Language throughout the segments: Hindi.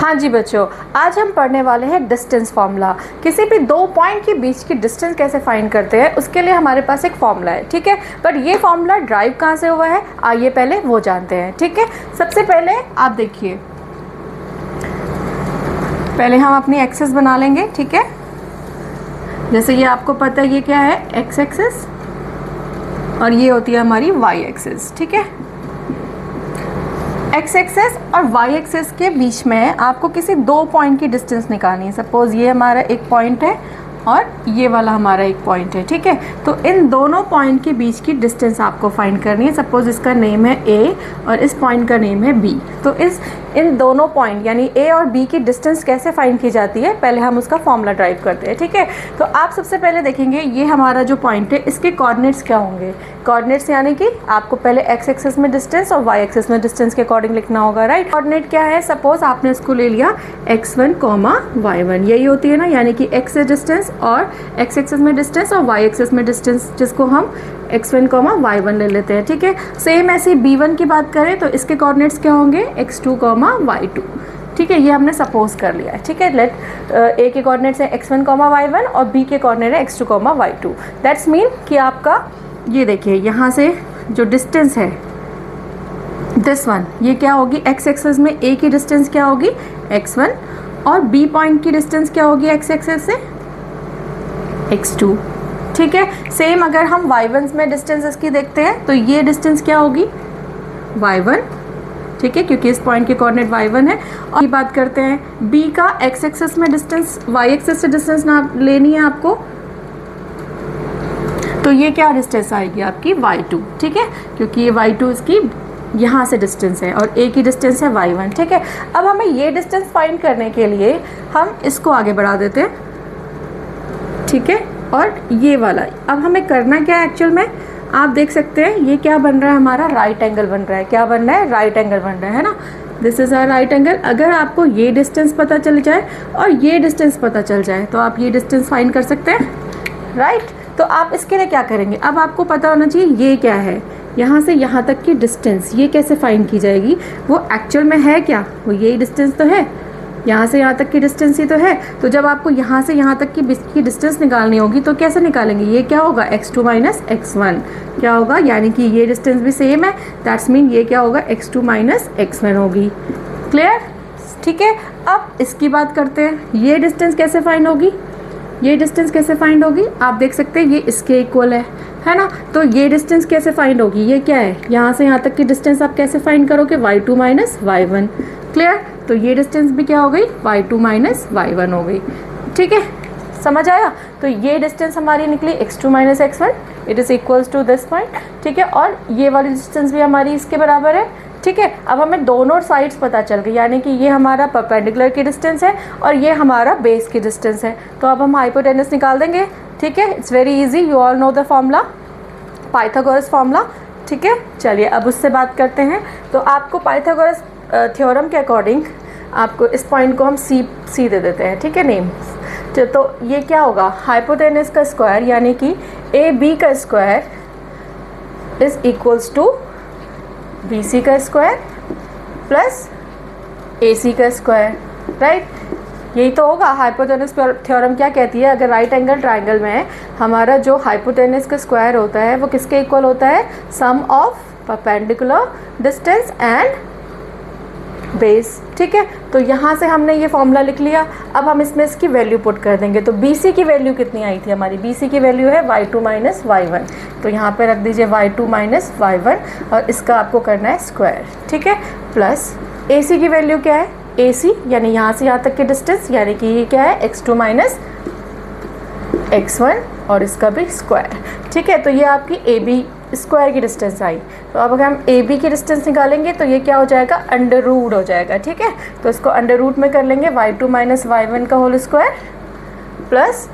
हाँ जी बच्चों, आज हम पढ़ने वाले हैं डिस्टेंस फार्मूला। किसी भी दो पॉइंट के बीच की डिस्टेंस कैसे फाइंड करते हैं उसके लिए हमारे पास एक फार्मूला है, ठीक है। पर ये फार्मूला ड्राइव कहाँ से हुआ है आइए पहले वो जानते हैं, ठीक है। सबसे पहले आप देखिए, पहले हम अपनी एक्सेस बना लेंगे, ठीक है। जैसे ये आपको पता है ये क्या है, एक्स एक्सेस, और ये होती है हमारी वाई एक्सेस, ठीक है। एक्स एक्सेस और वाई एक्सेस के बीच में आपको किसी दो पॉइंट की डिस्टेंस निकालनी है। सपोज ये हमारा एक पॉइंट है और ये वाला हमारा एक पॉइंट है, ठीक है। तो इन दोनों पॉइंट के बीच की डिस्टेंस आपको फाइंड करनी है। सपोज इसका नेम है ए और इस पॉइंट का नेम है बी। तो इन दोनों पॉइंट यानी ए और बी की डिस्टेंस कैसे फाइंड की जाती है, पहले हम उसका फॉर्मूला ड्राइव करते हैं, ठीक है। तो आप सबसे पहले देखेंगे ये हमारा जो पॉइंट है इसके कोऑर्डिनेट्स क्या होंगे। कोऑर्डिनेट्स यानी कि आपको पहले एक्स एक्सिस में डिस्टेंस और वाई एक्सिस में डिस्टेंस के अकॉर्डिंग लिखना होगा, राइट। कोऑर्डिनेट क्या है, सपोज आपने इसको ले लिया x1, y1, यही होती है ना, यानी कि x से डिस्टेंस और x एक्सिस में डिस्टेंस और y एक्सिस में डिस्टेंस, जिसको हम x1, y1 ले लेते हैं, ठीक है। सेम ऐसे b1 की बात करें तो इसके कोऑर्डिनेट्स क्या होंगे, x2, y2, ठीक है। ये हमने सपोज कर लिया है, ठीक है। लेट ए के कोऑर्डिनेट्स है x1, y1 और b के कोऑर्डिनेट है x2, y2। दैट्स मीन कि आपका ये देखिए यहाँ से जो डिस्टेंस है दिस वन, ये क्या होगी, x एक्सिस में a की डिस्टेंस क्या होगी x1 और b पॉइंट की डिस्टेंस क्या होगी x एक्सिस से x2, ठीक है। सेम अगर हम y1 में डिस्टेंस इसकी देखते हैं तो ये डिस्टेंस क्या होगी y1, ठीक है, क्योंकि इस पॉइंट के कोऑर्डिनेट y1 है। और ये बात करते हैं b का x एक्सिस में डिस्टेंस, y एक्सिस से डिस्टेंस ना लेनी है आपको, तो ये क्या डिस्टेंस आएगी आपकी y2, ठीक है, क्योंकि ये y2 इसकी यहाँ से डिस्टेंस है और a की डिस्टेंस है y1, ठीक है। अब हमें ये डिस्टेंस फाइंड करने के लिए हम इसको आगे बढ़ा देते हैं, ठीक है। और ये वाला अब हमें करना क्या है एक्चुअल में, आप देख सकते हैं ये क्या बन रहा है, हमारा राइट एंगल बन रहा है। क्या बन रहा है, राइट एंगल बन रहा है ना। This is a right angle. अगर आपको ये डिस्टेंस पता चल जाए और ये डिस्टेंस पता चल जाए तो आप ये डिस्टेंस फाइंड कर सकते हैं, राइट। तो आप इसके लिए क्या करेंगे, अब आपको पता होना चाहिए ये क्या है, यहाँ से यहाँ तक की डिस्टेंस ये कैसे फाइंड की जाएगी। वो एक्चुअल में है क्या, वो यही डिस्टेंस तो है, यहाँ से यहाँ तक की डिस्टेंस ही तो है। तो जब आपको यहाँ से यहाँ तक की डिस्टेंस निकालनी होगी तो कैसे निकालेंगे, ये क्या होगा x2 माइनस x1 क्या होगा, यानी कि ये डिस्टेंस भी सेम है, दैट्स मीन ये क्या होगा x2 माइनस x1 होगी। क्लियर, ठीक है। अब इसकी बात करते हैं, ये डिस्टेंस कैसे फाइंड होगी, ये डिस्टेंस कैसे फाइंड होगी, आप देख सकते हैं ये इसके इक्वल है ना। तो ये डिस्टेंस कैसे फाइंड होगी, ये क्या है, यहाँ से यहाँ तक की डिस्टेंस आप कैसे फाइंड करोगे, y2 माइनस y1। क्लियर, तो ये डिस्टेंस भी क्या हो गई, y2 माइनस y1 हो गई, ठीक है, समझ आया। तो ये डिस्टेंस हमारी निकली x2 minus x1, it is equals to this point, ठीक है। और ये वाली डिस्टेंस भी हमारी इसके बराबर है, ठीक है। अब हमें दोनों साइड्स पता चल गई, यानी कि ये हमारा परपेंडिकुलर की डिस्टेंस है और ये हमारा बेस की डिस्टेंस है। तो अब हम हाइपोटेनस निकाल देंगे, ठीक है। It's very easy, you all know the formula, Pythagoras formula, ठीक है। चलिए अब उससे बात करते हैं। तो आपको पाइथागोरस थ्योरम के अकॉर्डिंग आपको इस पॉइंट को हम सी दे देते हैं, ठीक है, नेम। तो ये क्या होगा, हाइपोटेनस का स्क्वायर यानी कि ए बी का square is equals to B C का स्क्वायर प्लस ए सी का स्क्वायर, राइट। यही तो होगा। हाइपोटेनस थ्योरम क्या कहती है, अगर राइट एंगल ट्राइंगल में है हमारा जो हाइपोटेनस का स्क्वायर होता है वो किसके इक्वल होता है, sum of perpendicular distance and base, ठीक है। तो यहाँ से हमने ये फॉर्मूला लिख लिया। अब हम इसमें इसकी वैल्यू पुट कर देंगे। तो बी सी की वैल्यू कितनी आई थी हमारी, बी सी की वैल्यू है y2 माइनस y1, तो यहाँ पे रख दीजिए y2 माइनस y1 और इसका आपको करना है स्क्वायर, ठीक है। प्लस ए सी की वैल्यू क्या है, ए सी यानी यहाँ से यहाँ तक की डिस्टेंस, यानी कि ये क्या है x2 माइनस x1 और इसका भी स्क्वायर, ठीक है। तो ये आपकी ए बी स्क्वायर की डिस्टेंस आई। तो अब अगर हम ए बी की डिस्टेंस निकालेंगे तो ये क्या हो जाएगा, अंडर रूट हो जाएगा, ठीक है। तो इसको अंडर रूट में कर लेंगे, y2 माइनस y1 का whole square plus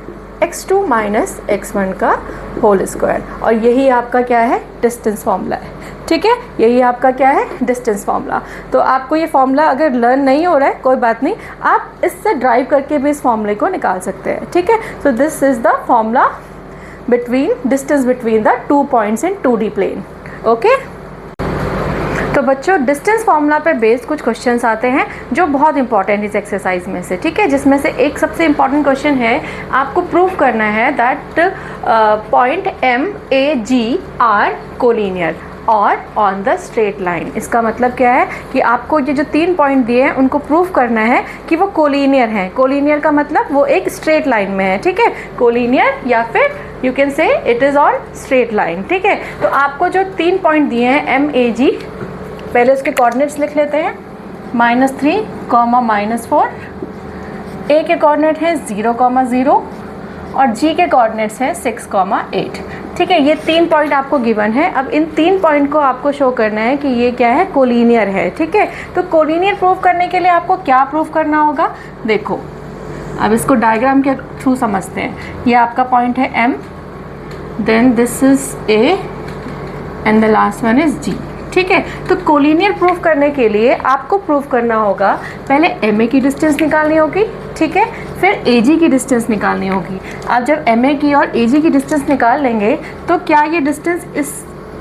x2 minus x1 का होल स्क्वायर, और यही आपका क्या है, डिस्टेंस फार्मूला है, ठीक है। यही आपका क्या है, डिस्टेंस फार्मूला। तो आपको ये फार्मूला अगर लर्न नहीं हो रहा है कोई बात नहीं, आप इससे ड्राइव करके भी इस फार्मूले को निकाल सकते हैं, ठीक है। So this is the formula distance between the 2 points in 2D plane, okay. तो बच्चों डिस्टेंस फार्मूला पे बेस्ड कुछ क्वेश्चंस आते हैं जो बहुत इंपॉर्टेंट इस एक्सरसाइज में से, ठीक है, जिसमें से एक सबसे इंपॉर्टेंट क्वेश्चन है, आपको प्रूव करना है that point M A G R collinear और ऑन द स्ट्रेट लाइन। इसका मतलब क्या है कि आपको ये जो 3 पॉइंट दिए हैं उनको प्रूव करना है कि वो कोलिनियर हैं। कोलिनियर का मतलब वो एक स्ट्रेट लाइन में है, ठीक है, कोलिनियर या फिर you can say it is on straight line, ठीक है। तो आपको जो 3 पॉइंट दिए हैं एम ए जी, पहले उसके कोऑर्डिनेट्स लिख लेते हैं, -3, -4, ए के कोऑर्डिनेट है 0, 0 और जी के कोऑर्डिनेट्स हैं 6, 8, ठीक है। ये 3 पॉइंट आपको गिवन है। अब इन 3 पॉइंट को आपको शो करना है कि ये क्या है, कोलिनियर है, ठीक है। तो कोलिनियर प्रूव करने के लिए आपको क्या प्रूव करना होगा, देखो अब इसको डायग्राम के थ्रू समझते हैं। ये आपका पॉइंट है M, then this is A and the last one is G, ठीक है। तो कोलिनियर प्रूफ करने के लिए आपको प्रूफ करना होगा, पहले एम ए की डिस्टेंस निकालनी होगी, ठीक है, फिर ए जी की डिस्टेंस निकालनी होगी। आप जब एम ए की और ए जी की डिस्टेंस निकाल लेंगे तो क्या ये डिस्टेंस इस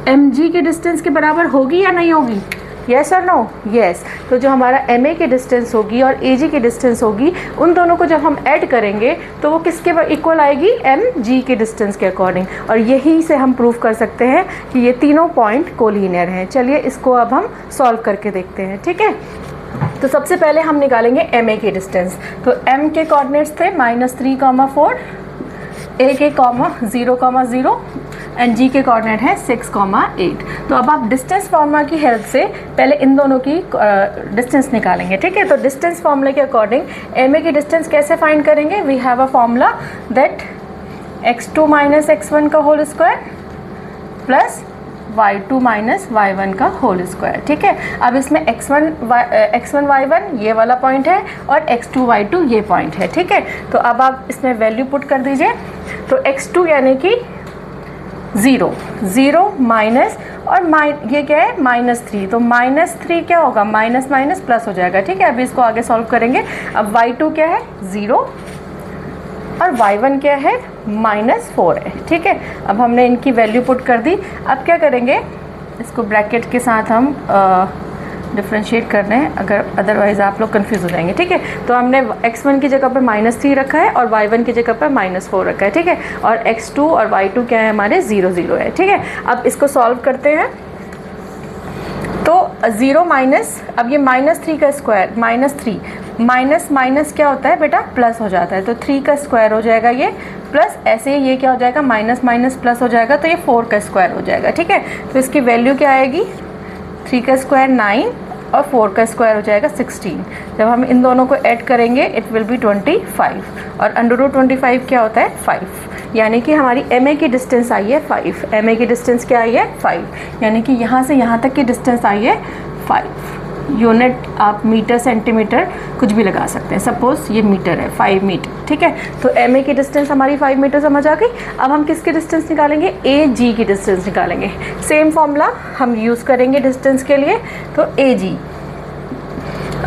एम जी के डिस्टेंस के बराबर होगी या नहीं होगी, येस और नो, येस। तो जो हमारा एम ए की डिस्टेंस होगी और ए जी की डिस्टेंस होगी, उन दोनों को जब हम ऐड करेंगे तो वो किसके इक्वल आएगी, एम जी के डिस्टेंस के अकॉर्डिंग। और यही से हम प्रूव कर सकते हैं कि ये तीनों पॉइंट कोलिनियर हैं। चलिए इसको अब हम सॉल्व करके देखते हैं, ठीक है। तो सबसे पहले हम निकालेंगे एम ए की डिस्टेंस। तो एम के कोऑर्डिनेट्स थे -3, 4, ए के 0, 0 एंड जी के कोऑर्डिनेट है 6, 8। तो अब आप डिस्टेंस फार्मूला की हेल्प से पहले इन दोनों की डिस्टेंस निकालेंगे, ठीक है। तो डिस्टेंस फार्मूला के अकॉर्डिंग एम ए की डिस्टेंस कैसे फाइंड करेंगे, we have a formula that x2 - x1 का whole square plus y2 - y1 का होल स्क्वायर, ठीक है। अब इसमें x1 y1 ये वाला पॉइंट है और x2 y2 ये पॉइंट है, ठीक है। तो अब आप इसमें वैल्यू पुट कर दीजिए। तो x2 यानी कि 0 माइनस और ये क्या है -3, तो -3 क्या होगा, माइनस माइनस प्लस हो जाएगा, ठीक है। अभी इसको आगे सॉल्व करेंगे। अब y2 क्या है 0 और y1 क्या है -4 है, ठीक है। अब हमने इनकी वैल्यू पुट कर दी। अब क्या करेंगे, इसको ब्रैकेट के साथ हम डिफ्रेंशिएट कर रहे हैं, अगर अदरवाइज़ आप लोग कंफ्यूज हो जाएंगे, ठीक है। तो हमने x1 की जगह पर -3 रखा है और y1 की जगह पर -4 रखा है, ठीक है। और x2 और y2 क्या है हमारे 0, 0 है, ठीक है। अब इसको सॉल्व करते हैं। तो 0 माइनस, अब ये -3 का स्क्वायर, -3 माइनस माइनस क्या होता है बेटा, प्लस हो जाता है। तो 3 का स्क्वायर हो जाएगा ये, प्लस ऐसे ये क्या हो जाएगा, माइनस माइनस प्लस हो जाएगा, तो ये 4 का स्क्वायर हो जाएगा, ठीक है। तो इसकी वैल्यू क्या आएगी, 3 का स्क्वायर 9 और 4 का स्क्वायर हो जाएगा 16। जब हम इन दोनों को ऐड करेंगे इट विल बी 25 और √25 क्या होता है 5, यानी कि हमारी एम ए की डिस्टेंस आई है 5। एम ए की डिस्टेंस क्या आई है 5, यानी कि यहाँ से यहाँ तक की डिस्टेंस आई है 5। यूनिट आप मीटर सेंटीमीटर कुछ भी लगा सकते हैं, सपोज ये मीटर है 5 मीटर, ठीक है। तो एम ए की डिस्टेंस हमारी 5 मीटर समझ आ गई। अब हम किसकी डिस्टेंस निकालेंगे, ए जी की डिस्टेंस निकालेंगे। सेम फॉर्मूला हम यूज़ करेंगे डिस्टेंस के लिए। तो ए जी,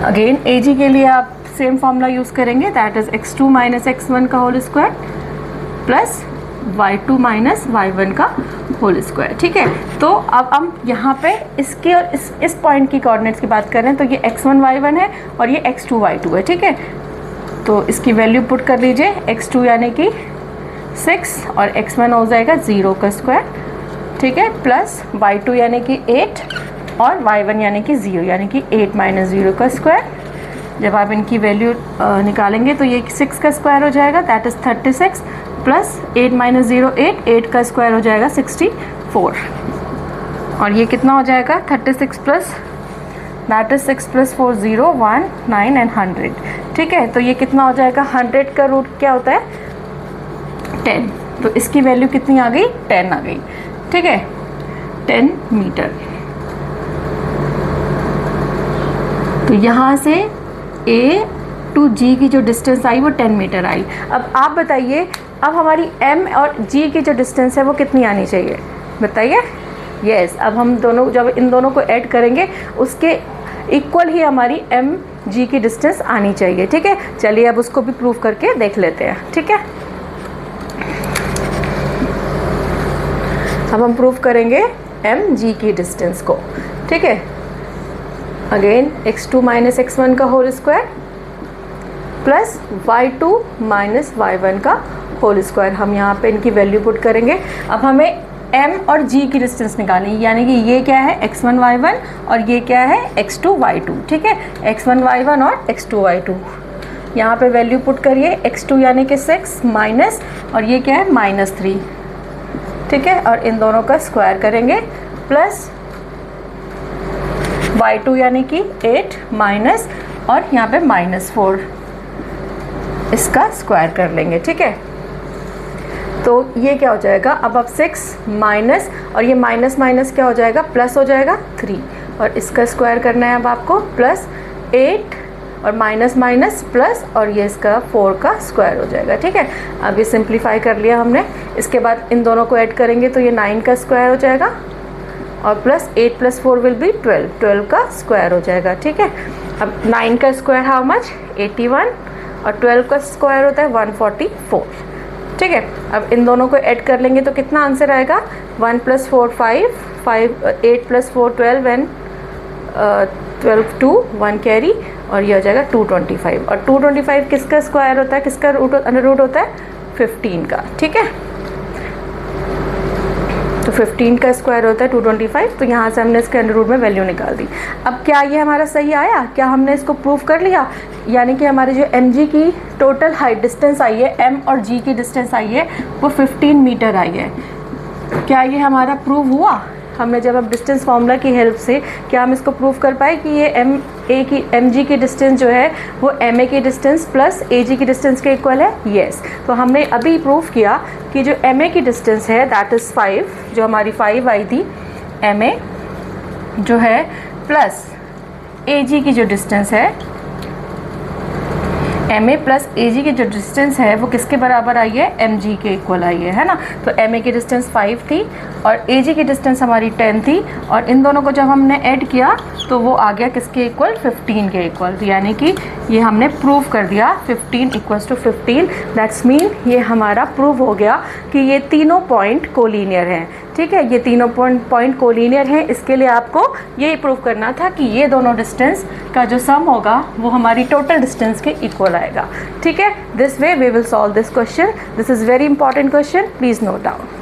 अगेन ए जी के लिए आप सेम फॉर्मूला यूज़ करेंगे, दैट इज़ x2 - x1 का whole square plus y2 - y1 का होल स्क्वायर, ठीक है। तो अब हम यहाँ पे इसके और इस पॉइंट की कोऑर्डिनेट्स की बात करें तो ये x1 y1 है और ये x2 y2 है, ठीक है। तो इसकी वैल्यू पुट कर लीजिए, x2 यानी कि 6 और x1 हो जाएगा 0 का स्क्वायर, ठीक है, प्लस y2 यानी कि 8 और y1 यानी कि 0, यानी कि 8 - 0 का स्क्वायर। जब आप इनकी वैल्यू निकालेंगे तो ये 6 का स्क्वायर हो जाएगा, दैट इज़ 36 प्लस 8 - 0 8 का स्क्वायर हो जाएगा 64। और ये कितना हो जाएगा 36 प्लस, दैट इज़ 6 + 4 0 1 9 एंड 100, ठीक है। तो ये कितना हो जाएगा, 100 का रूट क्या होता है 10। तो इसकी वैल्यू कितनी आ गई, 10 आ गई, ठीक है, 10 मीटर। तो यहाँ से A टू G की जो डिस्टेंस आई वो 10 मीटर आई। अब आप बताइए, अब हमारी M और G की जो डिस्टेंस है वो कितनी आनी चाहिए, बताइए। यस, अब हम दोनों जब इन दोनों को ऐड करेंगे उसके इक्वल ही हमारी M G की डिस्टेंस आनी चाहिए, ठीक है। चलिए अब उसको भी प्रूव करके देख लेते हैं, ठीक है। अब हम प्रूव करेंगे M G की डिस्टेंस को, ठीक है। अगेन x2 माइनस x1 का whole square plus y2 minus y1 का होल स्क्वायर। हम यहाँ पे इनकी वैल्यू पुट करेंगे। अब हमें m और g की डिस्टेंस निकालनी, यानी कि ये क्या है x1 y1 और ये क्या है x2 y2, ठीक है, x1 y1 और x2 y2। यहाँ पे वैल्यू पुट करिए, x2 यानी कि 6 माइनस और ये क्या है -3, ठीक है, और इन दोनों का स्क्वायर करेंगे प्लस y2 यानी कि 8 माइनस और यहाँ पे -4, इसका स्क्वायर कर लेंगे, ठीक है। तो ये क्या हो जाएगा, अब 6 माइनस और ये माइनस माइनस क्या हो जाएगा, प्लस हो जाएगा 3, और इसका स्क्वायर करना है अब आपको, प्लस 8 और माइनस माइनस प्लस और ये इसका 4 का स्क्वायर हो जाएगा, ठीक है। अब ये सिंप्लीफाई कर लिया हमने। इसके बाद इन दोनों को ऐड करेंगे तो ये 9 का स्क्वायर हो जाएगा और प्लस 8 + 4 विल बी 12 का स्क्वायर हो जाएगा, ठीक है। अब 9 का स्क्वायर हाउ मच, 81 और 12 का स्क्वायर होता है 144, ठीक है। अब इन दोनों को ऐड कर लेंगे तो कितना आंसर आएगा, 1 + 4 5, 8 + 4 12 एंड 12 2 1 कैरी और ये हो जाएगा 225। और 225 किसका स्क्वायर होता है, किसका अंडर रूट होता है, 15 का, ठीक है। तो 15 का स्क्वायर होता है 225, तो यहाँ से हमने इसके अंडर रूट में वैल्यू निकाल दी। अब क्या ये हमारा सही आया, क्या हमने इसको प्रूव कर लिया, यानी कि हमारी जो mg की टोटल हाइट डिस्टेंस आई है, m और g की डिस्टेंस आई है वो 15 मीटर आई है। क्या ये हमारा प्रूव हुआ, हमने जब अब डिस्टेंस फार्मूला की हेल्प से क्या हम इसको प्रूव कर पाए कि ये mg की डिस्टेंस जो है वो ma की डिस्टेंस प्लस ag की डिस्टेंस के इक्वल है, यस। तो हमने अभी प्रूव किया कि जो ma की डिस्टेंस है दैट इज़ 5, जो हमारी 5 आई थी, ma जो है प्लस ag की जो डिस्टेंस है, ma प्लस ag की जो डिस्टेंस है वो किसके बराबर आई है, mg के इक्वल आई है ना। तो ma की डिस्टेंस 5 थी और ag की डिस्टेंस हमारी 10 थी, और इन दोनों को जब हमने ऐड किया तो वो आ गया किसके इक्वल, 15 के इक्वल। यानी कि ये हमने प्रूव कर दिया 15 = 15, दैट्स मीन ये हमारा प्रूव हो गया कि ये तीनों पॉइंट कोलिनियर हैं, ठीक है। ये तीनों पॉइंट कोलिनियर हैं, इसके लिए आपको यही प्रूव करना था कि ये दोनों डिस्टेंस का जो सम होगा वो हमारी टोटल डिस्टेंस के इक्वल आएगा, ठीक है। This way we will solve this question. This is very important question, please note down.